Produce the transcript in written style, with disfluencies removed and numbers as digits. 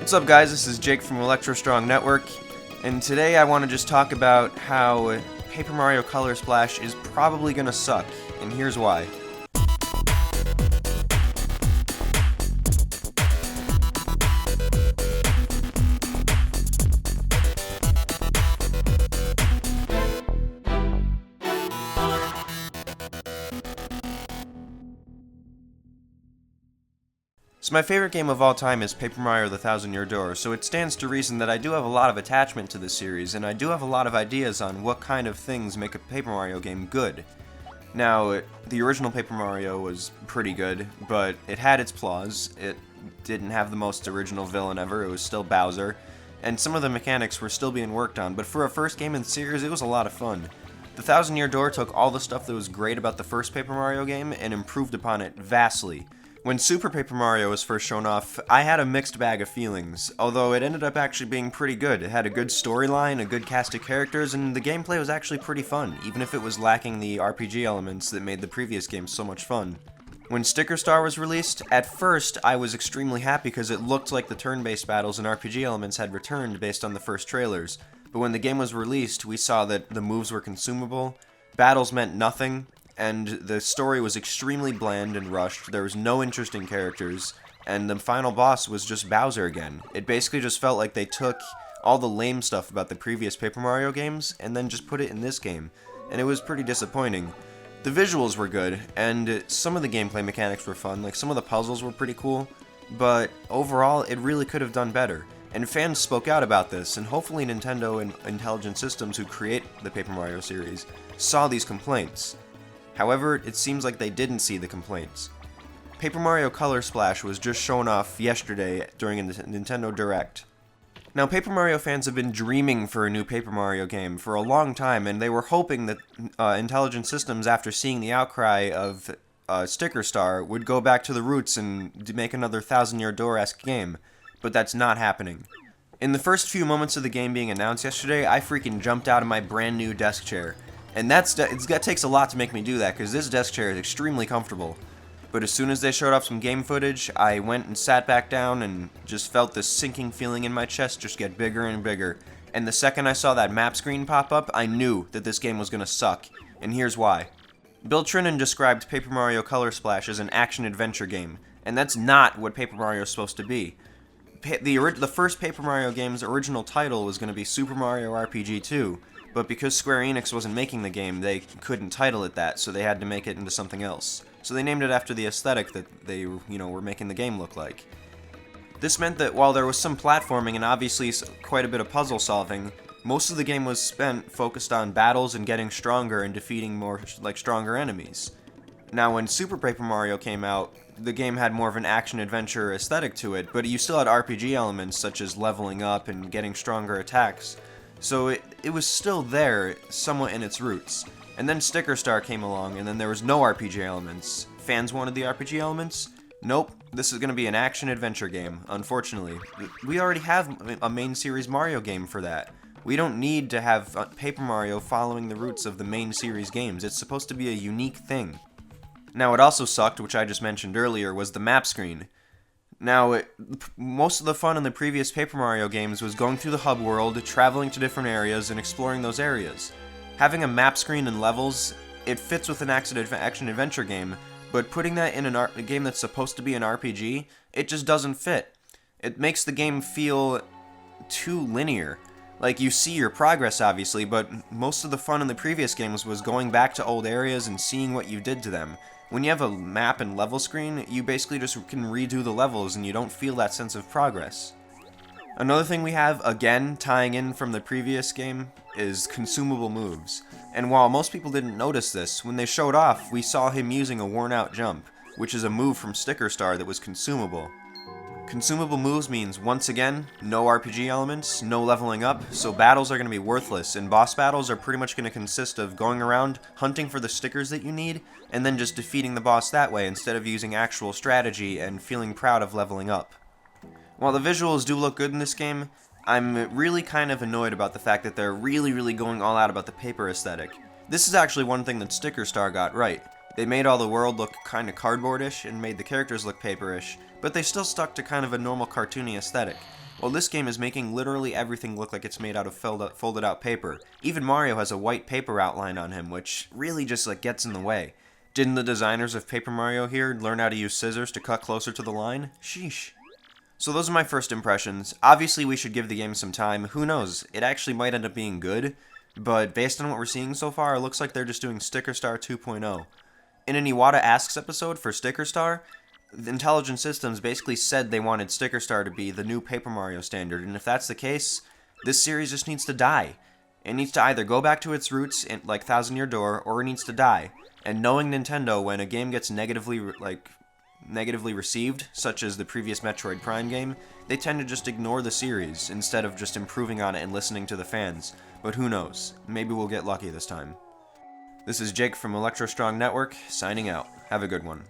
What's up, guys? This is Jake from Electro Strong Network, and today I want to just talk about how Paper Mario Color Splash is probably gonna suck, and here's why. So my favorite game of all time is Paper Mario The Thousand Year Door, so it stands to reason that I do have a lot of attachment to this series, and I do have a lot of ideas on what kind of things make a Paper Mario game good. Now, the original Paper Mario was pretty good, but it had its flaws. It didn't have the most original villain ever, it was still Bowser, and some of the mechanics were still being worked on, but for a first game in the series, it was a lot of fun. The Thousand Year Door took all the stuff that was great about the first Paper Mario game and improved upon it vastly. When Super Paper Mario was first shown off, I had a mixed bag of feelings, although it ended up actually being pretty good. It had a good storyline, a good cast of characters, and the gameplay was actually pretty fun, even if it was lacking the RPG elements that made the previous game so much fun. When Sticker Star was released, at first I was extremely happy because it looked like the turn-based battles and RPG elements had returned based on the first trailers, but when the game was released, we saw that the moves were consumable, battles meant nothing, and the story was extremely bland and rushed. There was no interesting characters, and the final boss was just Bowser again. It basically just felt like they took all the lame stuff about the previous Paper Mario games and then just put it in this game, and it was pretty disappointing. The visuals were good, and some of the gameplay mechanics were fun, like some of the puzzles were pretty cool, but overall it really could have done better. And fans spoke out about this, and hopefully Nintendo and Intelligent Systems, who create the Paper Mario series, saw these complaints. However, it seems like they didn't see the complaints. Paper Mario Color Splash was just shown off yesterday during a Nintendo Direct. Now, Paper Mario fans have been dreaming for a new Paper Mario game for a long time, and they were hoping that Intelligent Systems, after seeing the outcry of Sticker Star, would go back to the roots and make another Thousand Year Door-esque game, but that's not happening. In the first few moments of the game being announced yesterday, I freaking jumped out of my brand new desk chair. And that takes a lot to make me do that, because this desk chair is extremely comfortable. But as soon as they showed off some game footage, I went and sat back down and just felt this sinking feeling in my chest just get bigger and bigger. And the second I saw that map screen pop up, I knew that this game was going to suck. And here's why. Bill Trinen described Paper Mario Color Splash as an action-adventure game, and that's not what Paper Mario is supposed to be. The first Paper Mario game's original title was going to be Super Mario RPG 2, but because Square Enix wasn't making the game, they couldn't title it that, so they had to make it into something else. So they named it after the aesthetic that they, were making the game look like. This meant that while there was some platforming and obviously quite a bit of puzzle solving, most of the game was spent focused on battles and getting stronger and defeating more, stronger enemies. Now, when Super Paper Mario came out, the game had more of an action-adventure aesthetic to it, but you still had RPG elements such as leveling up and getting stronger attacks. So it was still there, somewhat in its roots. And then Sticker Star came along, and then there was no RPG elements. Fans wanted the RPG elements? Nope, this is going to be an action-adventure game, unfortunately. We already have a main series Mario game for that. We don't need to have Paper Mario following the roots of the main series games. It's supposed to be a unique thing. Now, what also sucked, which I just mentioned earlier, was the map screen. Now, most of the fun in the previous Paper Mario games was going through the hub world, traveling to different areas, and exploring those areas. Having a map screen and levels, it fits with an action-adventure game, but putting that in a game that's supposed to be an RPG, it just doesn't fit. It makes the game feel too linear. Like, you see your progress, obviously, but most of the fun in the previous games was going back to old areas and seeing what you did to them. When you have a map and level screen, you basically just can redo the levels and you don't feel that sense of progress. Another thing we have, again, tying in from the previous game, is Consumable Moves. And while most people didn't notice this, when they showed off, we saw him using a worn-out jump, which is a move from Sticker Star that was consumable. Consumable Moves means, once again, no RPG elements, no leveling up, so battles are going to be worthless, and boss battles are pretty much going to consist of going around, hunting for the stickers that you need, and then just defeating the boss that way instead of using actual strategy and feeling proud of leveling up. While the visuals do look good in this game, I'm really kind of annoyed about the fact that they're really going all out about the paper aesthetic. This is actually one thing that Sticker Star got right. They made all the world look kind of cardboardish and made the characters look paperish, but they still stuck to kind of a normal cartoony aesthetic. Well, this game is making literally everything look like it's made out of folded out paper. Even Mario has a white paper outline on him, which really just gets in the way. Didn't the designers of Paper Mario here learn how to use scissors to cut closer to the line? Sheesh. So those are my first impressions. Obviously we should give the game some time. Who knows, it actually might end up being good, but based on what we're seeing so far, it looks like they're just doing Sticker Star 2.0. In an Iwata Asks episode for Sticker Star, the Intelligent Systems basically said they wanted Sticker Star to be the new Paper Mario standard, and if that's the case, this series just needs to die. It needs to either go back to its roots, like Thousand Year Door, or it needs to die. And knowing Nintendo, when a game gets negatively received, such as the previous Metroid Prime game, they tend to just ignore the series, instead of just improving on it and listening to the fans. But who knows, maybe we'll get lucky this time. This is Jake from Electro Strong Network, signing out. Have a good one.